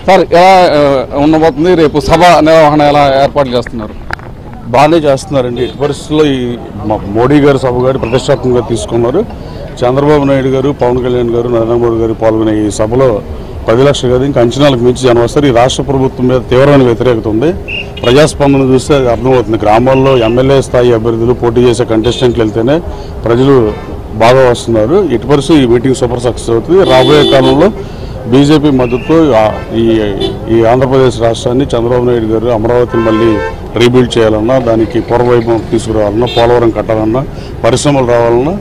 Sir ఎలా ఉండబోతుంది, రేపు సభ నిర్వహణ ఎలా ఏర్పాట్లు చేస్తున్నారు? బాగానే చేస్తున్నారండి. ఇటు పరిస్థితుల్లో ఈ మోడీ గారు సభ గారు ప్రతిష్టాత్మకంగా తీసుకున్నారు. చంద్రబాబు నాయుడు గారు, పవన్ కళ్యాణ్ గారు, నరేంద్ర మోడీ గారు పాల్గొనే ఈ సభలో 10 లక్షలు కాదు ఇంకా అంచనాలకు మించి జనం వస్తారు. ఈ రాష్ట్ర ప్రభుత్వం మీద తీవ్రమైన వ్యతిరేకత ఉంది. ప్రజాస్పందన చూస్తే అది అర్థమవుతుంది. గ్రామాల్లో ఎమ్మెల్యే స్థాయి అభ్యర్థులు పోటీ చేసే కంటెస్టెంట్లు వెళ్తేనే ప్రజలు బాగా వస్తున్నారు. ఇటు పరిస్థితి ఈ మీటింగ్ సూపర్ సక్సెస్ అవుతుంది. రాబోయే కాలంలో బీజేపీ మద్దతు ఈ ఆంధ్రప్రదేశ్ రాష్ట్రాన్ని చంద్రబాబు నాయుడు గారు అమరావతిని మళ్ళీ రీబిల్డ్ చేయాలన్నా, దానికి పూర్వవైభవం తీసుకురావాలన్నా, పోలవరం కట్టాలన్నా, పరిశ్రమలు రావాలన్నా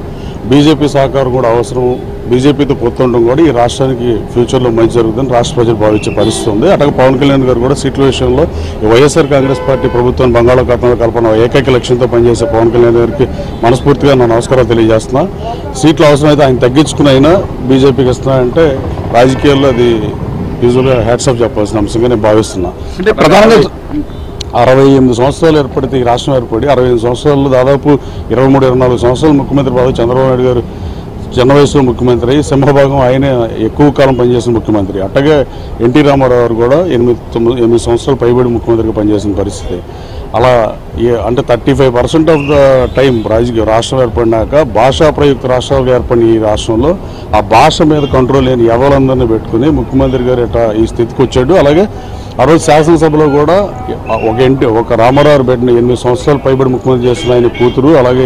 బీజేపీ సహకారం కూడా అవసరం. బీజేపీతో పొత్తుండడం కూడా ఈ రాష్ట్రానికి ఫ్యూచర్లో మంచి జరుగుతుందని రాష్ట్ర ప్రజలు భావించే పరిస్థితి ఉంది. అట్లాగే పవన్ కళ్యాణ్ గారు కూడా సీట్ల విషయంలో వైఎస్ఆర్ కాంగ్రెస్ పార్టీ ప్రభుత్వాన్ని బంగాళాఖాతంలో కలపడం ఏకైక లక్ష్యంతో పనిచేసే పవన్ కళ్యాణ్ గారికి మనస్ఫూర్తిగా నా నమస్కారాలు తెలియజేస్తున్నా. సీట్లు అవసరమైతే ఆయన తగ్గించుకుని అయినా బీజేపీకి ఇస్తున్నాయంటే రాజకీయాల్లో అది యూజువల్గా హ్యాట్స్ ఆఫ్ చెప్పాల్సిన అంశంగా నేను భావిస్తున్నా. అంటే ప్రధానంగా 68 సంవత్సరాలు ఏర్పడితే ఈ రాష్ట్రం ఏర్పడి 65 సంవత్సరాలు దాదాపు 23-24 సంవత్సరాలు ముఖ్యమంత్రి బాబు చంద్రబాబు నాయుడు గారు చిన్న వయసులో ముఖ్యమంత్రి, సింహభాగం ఆయనే ఎక్కువ కాలం పనిచేసిన ముఖ్యమంత్రి. అట్టగే ఎన్టీ రామారావు గారు కూడా 8 సంవత్సరాలు పైబడి ముఖ్యమంత్రిగా పనిచేసిన పరిస్థితి. అలా అంటే 35% ఆఫ్ ద టైం రాష్ట్రం ఏర్పడినాక భాషా ప్రయుక్త రాష్ట్రాలుగా ఏర్పడిన ఈ రాష్ట్రంలో ఆ భాష మీద కంట్రోల్ లేని ఎవరందరినీ పెట్టుకుని ముఖ్యమంత్రి గారు ఈ స్థితికి వచ్చాడు. అలాగే ఆ రోజు శాసనసభలో కూడా ఒక రామారావు పెట్టిన 8 సంవత్సరాలు పైబడి ముఖ్యమంత్రి చేసిన ఆయన కూతురు, అలాగే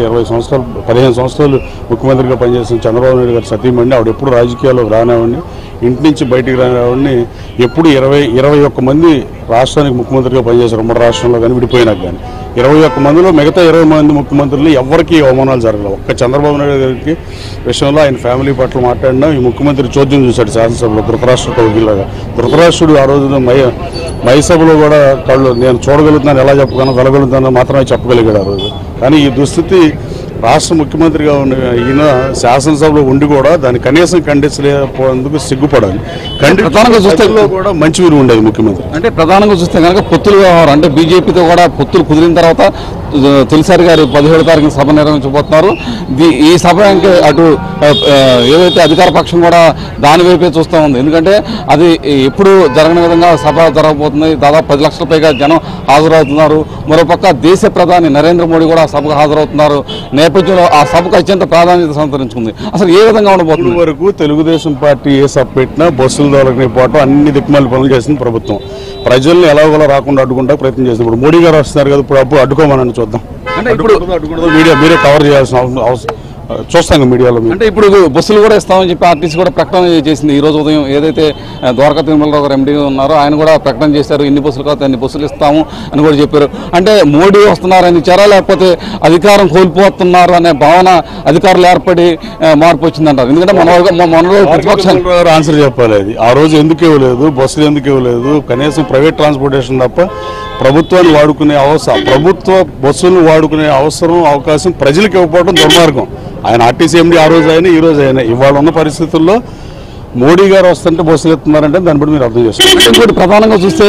15 సంవత్సరాలు ముఖ్యమంత్రిగా పనిచేసిన చంద్రబాబు నాయుడు గారు సతీమణి ఆవిడ ఎప్పుడు రాజకీయాల్లో రానివ్వండి, ఇంటి నుంచి బయటికి రానివ్వండి, ఎప్పుడు 21 మంది రాష్ట్రానికి ముఖ్యమంత్రిగా పనిచేశారు. ఉమ్మడి రాష్ట్రంలో కానీ విడిపోయినాక కానీ 21 మందిలో మిగతా 20 మంది ముఖ్యమంత్రులు ఎవరికి అవమానాలు జరగలేదు. ఒక్క చంద్రబాబు నాయుడు గారికి విషయంలో ఆయన ఫ్యామిలీ పట్ల మాట్లాడినా ఈ ముఖ్యమంత్రి చోద్యం చూశాడు శాసనసభలో ధృతరాష్ట్రుడు వకీల్లాగా. ధృతరాష్ట్రుడు ఆ రోజు మహిసభలో కూడా నేను చూడగలుగుతున్నాను, ఎలా చెప్పగలను, వెళ్ళగలుగుతానో మాత్రమే చెప్పగలిగాడు ఆ రోజు. కానీ ఈ దుస్థితి రాష్ట్ర ముఖ్యమంత్రిగా ఉన్న ఈయన శాసనసభలో ఉండి కూడా దాన్ని కనీసం ఖండించలేకపోయేందుకు సిగ్గుపడాలి. ప్రధానంగా చూస్తే కూడా మంచి విలువ ఉండేది ముఖ్యమంత్రి. అంటే ప్రధానంగా చూస్తే కనుక పొత్తులు వ్యవహారం అంటే బీజేపీతో కూడా పొత్తులు కుదిరిన తర్వాత తొలిసారి గారు 17వ తారీఖున సభ నిర్వహించబోతున్నారు. ఈ సభ ఇంకా అటు ఏదైతే అధికార పక్షం కూడా దాని వైపే చూస్తూ ఉంది. ఎందుకంటే అది ఎప్పుడు జరగని విధంగా సభ జరగబోతుంది. దాదాపు 10 లక్షల పైగా జనం హాజరవుతున్నారు. మరోపక్క దేశ ప్రధాని నరేంద్ర మోడీ కూడా సభకు హాజరవుతున్నారు. నేపథ్యంలో ఆ సభకు అత్యంత ప్రాధాన్యత సంతరించుకుంది. అసలు ఏ విధంగా ఉండబోతుంది? వరకు తెలుగుదేశం పార్టీ ఏ సభ పెట్టినా బస్సుల దొరకని పోవటం అన్ని దిక్కుమాలి పనులు చేసింది ప్రభుత్వం. ప్రజల్ని ఎలాగోలా రాకుండా అడ్డుకుంటా ప్రయత్నం చేసింది. ఇప్పుడు మోడీ గారు వస్తున్నారు కదా, ఇప్పుడు అడ్డుకోమని చూద్దాం. అంటే ఇప్పుడు మీరే కవర్ చేయాల్సిన అవసరం చూస్తాం మీడియాలో. అంటే ఇప్పుడు బస్సులు కూడా ఇస్తామని చెప్పి ఆర్టీసీ కూడా ప్రకటన చేసింది. ఈ రోజు ఉదయం ఏదైతే ద్వారకా తిరుమలరావు గారు ఎండీ ఉన్నారో ఆయన కూడా ప్రకటన చేశారు. ఎన్ని బస్సులు కావాలి అన్ని బస్సులు ఇస్తాము అని కూడా చెప్పారు. అంటే మోడీ వస్తున్నారని ఇచ్చారా, లేకపోతే అధికారం కోల్పోతున్నారు అనే భావన అధికారులు ఏర్పడి మార్పు వచ్చిందంటారు? ఎందుకంటే మన ప్రతిపక్షాలు ఆన్సర్ చెప్పాలి. అది ఆ రోజు ఎందుకు ఇవ్వలేదు, బస్సులు ఎందుకు ఇవ్వలేదు, కనీసం ప్రైవేట్ ట్రాన్స్పోర్టేషన్ తప్ప ప్రభుత్వాన్ని వాడుకునే ప్రభుత్వ బస్సులను వాడుకునే అవకాశం ప్రజలకు ఇవ్వకపోవడం దుర్మార్గం. ఆయన ఆర్టీసీ ఎండీ ఆ రోజు అయినా ఈ రోజు అయినా ఇవాళ ఉన్న పరిస్థితుల్లో మోడీ గారు వస్తుంటే బస్సులు ఎత్తున్నారంటే దాన్ని బట్టి మీరు అర్థం చేసుకోండి. ఇంకోటి ప్రధానంగా చూస్తే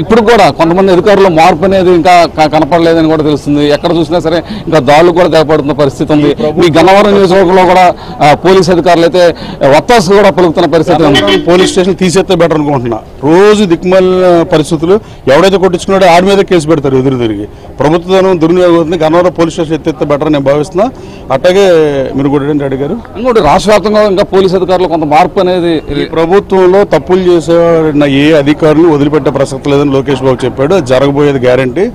ఇప్పుడు కూడా కొంతమంది అధికారులు మార్పు అనేది ఇంకా కనపడలేదని కూడా తెలుస్తుంది. ఎక్కడ చూసినా సరే ఇంకా దాడులు కూడా తెగపడుతున్న పరిస్థితి ఉంది. ఈ గన్నవరం నియోజకవర్గంలో కూడా పోలీసు అధికారులు అయితే ఒత్తాసు కూడా పలుకుతున్న పరిస్థితి ఉంది. పోలీస్ స్టేషన్ తీసేస్తే బెటర్ అనుకుంటున్నా. రోజు దిక్కుమాలిన పరిస్థితులు ఎవడైతే కొట్టించుకున్నాడో ఆడి మీద కేసు పెడతారు ఎదురు తిరిగి. ప్రభుత్వం దుర్వినియోగం గన్నవరం పోలీస్ స్టేషన్ ఎత్తేస్తే బెటర్ నేను భావిస్తున్నా. అట్లాగే మీరు కూడా ఏంటంటే అడిగారు, ఇంకోటి రాష్ట్ర వ్యాప్తంగా ఇంకా పోలీసు అధికారులు కొంత మార్పు అనేది ప్రభుత్వంలో తప్పులు చేసే ఏ అధికారులు వదిలిపెట్టే ప్రసక్తి లేదని లోకేష్ బాబు చెప్పాడు. జరగబోయేది గ్యారంటీ.